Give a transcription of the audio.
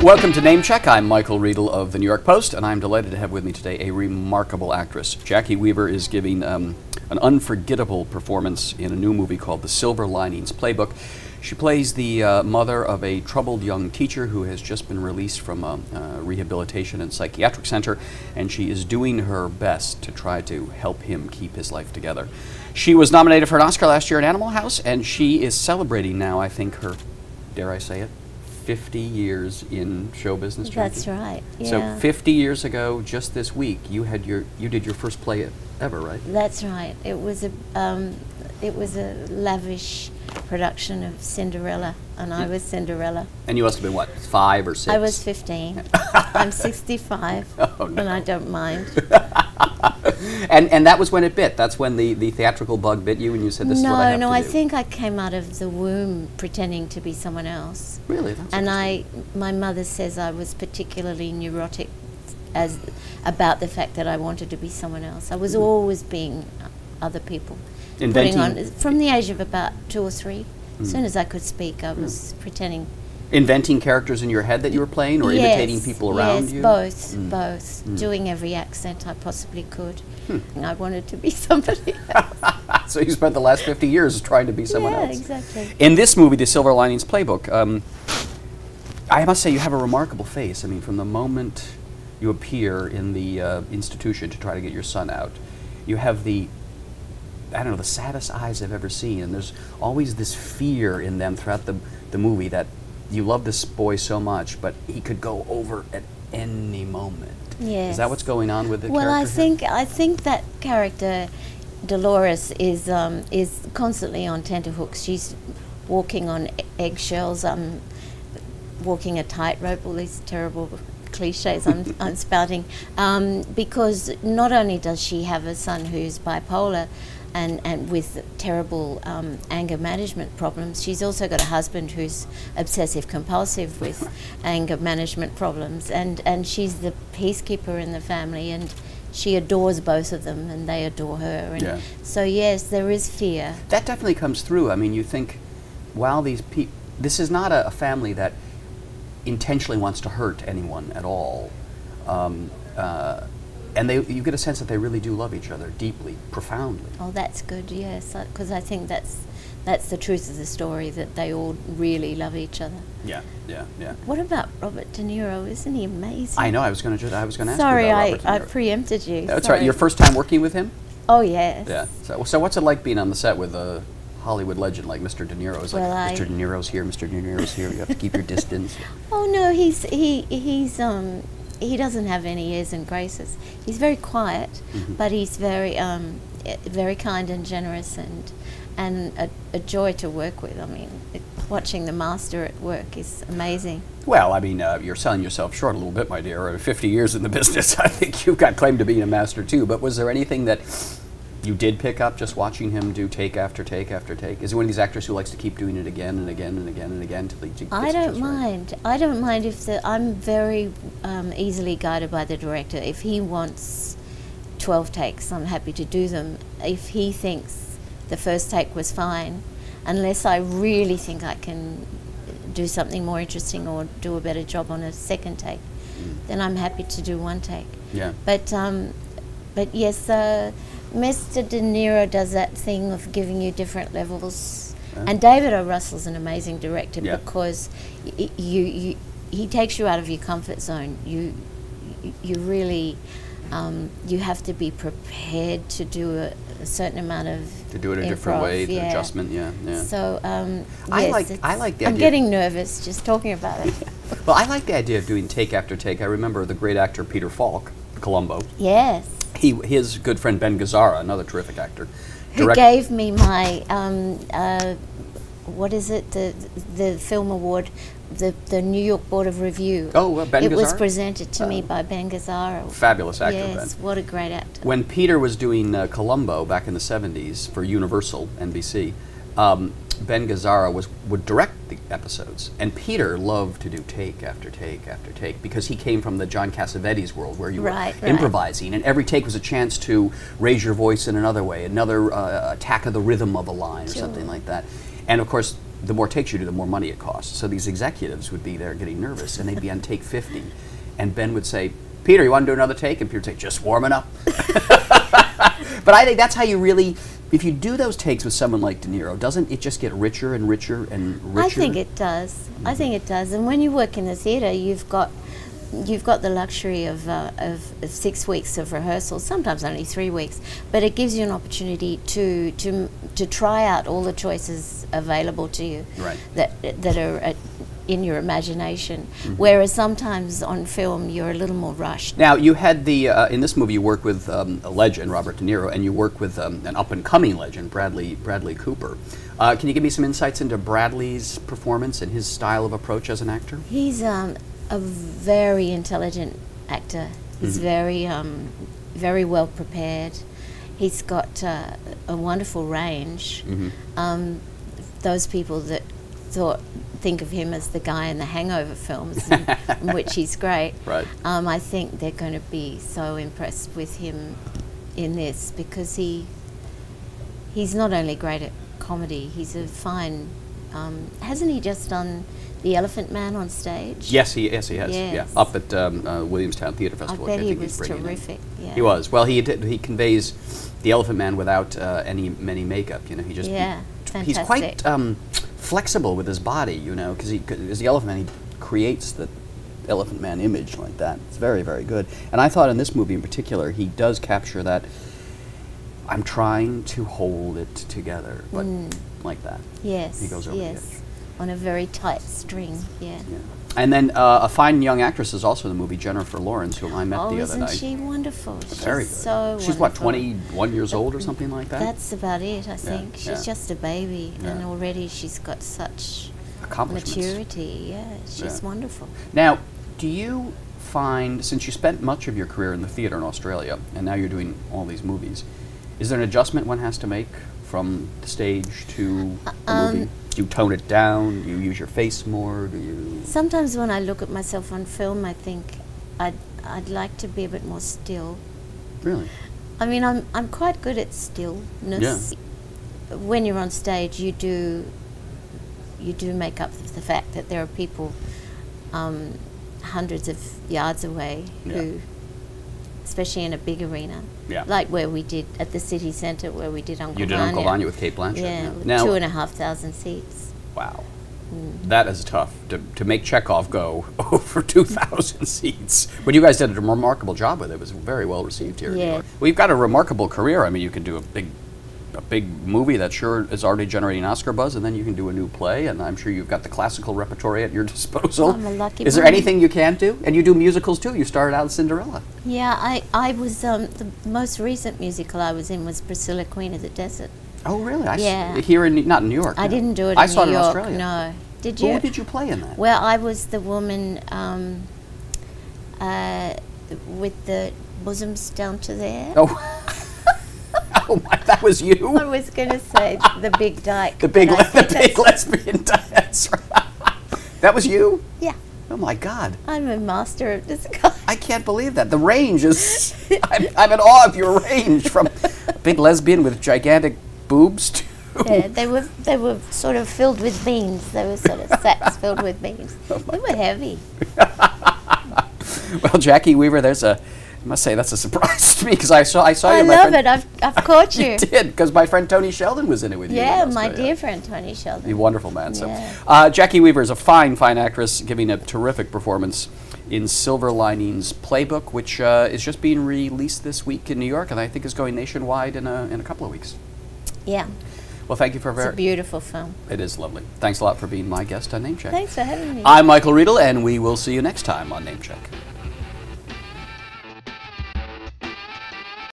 Welcome to Name Check. I'm Michael Riedel of the New York Post, and I'm delighted to have with me today a remarkable actress. Jacki Weaver is giving an unforgettable performance in a new movie called The Silver Linings Playbook. She plays the mother of a troubled young teacher who has just been released from a rehabilitation and psychiatric center, and she is doing her best to try to help him keep his life together. She was nominated for an Oscar last year in Animal House, and she is celebrating now, I think, her, dare I say it, 50 years in show business. That's right. Yeah. So 50 years ago, just this week, you did your first play ever, right? That's right. It was a lavish production of Cinderella, and I was Cinderella. And you must have been what, 5 or 6? I was 15. I'm 65, oh, no. and I don't mind. And that was when it bit. That's when the theatrical bug bit you, and you said, "This is what I have to do." No, I think I came out of the womb pretending to be someone else. Really? That's my mother says I was particularly neurotic about the fact that I wanted to be someone else. I was always being other people. Inventing? From the age of about 2 or 3. As soon as I could speak, I was pretending. Inventing characters in your head that you were playing, or imitating people around you? Yes, both. Doing every accent I possibly could. And I wanted to be somebody else. So you spent the last 50 years trying to be someone else. Yeah, exactly. In this movie, The Silver Linings Playbook, I must say you have a remarkable face. I mean, from the moment you appear in the institution to try to get your son out, you have the saddest eyes I've ever seen, and there's always this fear in them throughout the movie that you love this boy so much, but he could go over at any moment. Yes. Is that what's going on with the character? Well, I think that character, Dolores, is constantly on tenterhooks. She's walking on eggshells, walking a tightrope, all these terrible cliches I'm spouting, because not only does she have a son who's bipolar and with terrible anger management problems, she's also got a husband who's obsessive compulsive with anger management problems, and she's the peacekeeper in the family, and she adores both of them and they adore her, and so yes, there is fear. That definitely comes through. I mean, you think, wow, this is not a family that intentionally wants to hurt anyone at all. And you get a sense that they really do love each other deeply, profoundly. Oh, that's good, yes, because I think that's the truth of the story, that they all really love each other. Yeah. What about Robert De Niro? Isn't he amazing? I know. I was going to ask you about Sorry, Robert De Niro. I preempted you. That's right. Your first time working with him? Oh, yes. Yeah. So what's it like being on the set with a Hollywood legend like Mr. De Niro? It's like, Mr. De Niro's here, Mr. De Niro's here. You have to keep your distance. Oh no, he doesn't have any airs and graces. He's very quiet, but he's very kind and generous, and a joy to work with. I mean, watching the master at work is amazing. Well, I mean, you're selling yourself short a little bit, my dear. 50 years in the business, I think you've got claim to being a master too. But was there anything that you did pick up just watching him do take after take after take? Is he one of these actors who likes to keep doing it again and again and again and again till he gets it just right? I don't mind if I'm very easily guided by the director. If he wants 12 takes, I'm happy to do them. If he thinks the first take was fine, unless I really think I can do something more interesting or do a better job on a second take, then I'm happy to do 1 take. Yeah. But yes, Mr. De Niro does that thing of giving you different levels, and David O. Russell's an amazing director because he takes you out of your comfort zone. You really you have to be prepared to do a certain amount of a different way, the adjustment. So yes, I like the idea. I'm getting nervous just talking about it. Well, I like the idea of doing take after take. I remember the great actor Peter Falk, Columbo. Yes. His good friend Ben Gazzara, another terrific actor, who gave me my what is it, the film award, the New York Board of Review. Oh, Ben Gazzara? It was presented to me by Ben Gazzara. Fabulous actor, yes, Ben. what a great actor. When Peter was doing Columbo back in the 70s for Universal, NBC, Ben Gazzara would direct the episodes, and Peter loved to do take after take after take because he came from the John Cassavetes world where you were improvising, and every take was a chance to raise your voice in another way, another attack of the rhythm of a line or something like that. And of course, the more takes you do, the more money it costs. So these executives would be there getting nervous, and they'd be on take 50, and Ben would say, "Peter, you want to do another take?" And Peter would say, "Just warming up." But I think that's how you really, if you do those takes with someone like De Niro, doesn't it just get richer and richer and richer? I think it does. I think it does. And when you work in the theatre, you've got the luxury of 6 weeks of rehearsal, sometimes only 3 weeks, but it gives you an opportunity to try out all the choices available to you, right, that are in your imagination. Whereas sometimes on film you're a little more rushed. Now you had the in this movie you work with a legend, Robert De Niro, and you work with an up-and-coming legend, Bradley Cooper. Can you give me some insights into Bradley's performance and his style of approach as an actor? He's a very intelligent actor. He's very well prepared. He's got a wonderful range. Those people that think of him as the guy in the Hangover films, in which he's great. Right. I think they're going to be so impressed with him in this, because he's not only great at comedy, he's a fine. Hasn't he just done The Elephant Man on stage? Yes, he has. Yes. Yeah, up at Williamstown Theatre Festival. I bet which he think he's was bringing in. terrific. Yeah. He was. Well, he conveys the Elephant Man without any makeup. You know, he just he's quite flexible with his body. You know, because as the Elephant Man, he creates the Elephant Man image like that. It's very, very good. And I thought in this movie in particular, he does capture that. I'm trying to hold it together, but like that. Yes. He goes over the edge. On a very tight string. Yeah. And then a fine young actress is also in the movie, Jennifer Lawrence, whom I met the other night. Isn't she wonderful? Very good. So She's what, 21 years old or something like that? That's about it, I think. She's just a baby, and already she's got such maturity. Yeah, she's wonderful. Now, do you find, since you spent much of your career in the theater in Australia, and now you're doing all these movies, is there an adjustment one has to make from the stage to a movie? Do you tone it down? Do you use your face more? Do you? Sometimes when I look at myself on film, I think I'd like to be a bit more still. Really? I mean, I'm quite good at stillness. Yeah. When you're on stage, you do make up the fact that there are people hundreds of yards away who, especially in a big arena, like where we did at the city centre, where we did Uncle Vanya. You did Uncle Vanya with Kate Blanchett. Yeah, with now, 2,500 seats. Wow. That is tough, to make Chekhov go over 2,000 seats. But you guys did a remarkable job with it. It was very well received here in New York. Well, you've got a remarkable career. I mean, you can do a big movie that sure is already generating Oscar buzz, and then you can do a new play, and I'm sure you've got the classical repertory at your disposal. I'm a lucky Is there anything you can't do? And you do musicals too. You started out in Cinderella. Yeah, I was, the most recent musical I was in was Priscilla, Queen of the Desert. Oh, really? Here not in New York. I didn't do it in New York. I saw it in Australia. No. Did you? Who did you play in that? Well, I was the woman with the bosoms down to there. Oh. Oh my, that was you? I was going to say the big dyke. The big lesbian dyke. That was you? Yeah. Oh my God. I'm a master of disguise. I can't believe that. The range is, I'm in awe of your range, from a big lesbian with gigantic boobs to... Yeah, they were sort of filled with beans. They were sort of sacks filled with beans. They were heavy. Well, Jacki Weaver, I must say that's a surprise to me, because I saw you. I love it. I've caught you. You did, because my friend Tony Sheldon was in it with you. Yeah, my dear friend Tony Sheldon. A wonderful man. So, Jacki Weaver is a fine actress, giving a terrific performance in Silver Linings Playbook, which is just being released this week in New York, and I think is going nationwide in a couple of weeks. Yeah. Well, thank you for It's a beautiful film. It is lovely. Thanks a lot for being my guest on Name Check. Thanks for having me. I'm Michael Riedel, and we will see you next time on Name Check.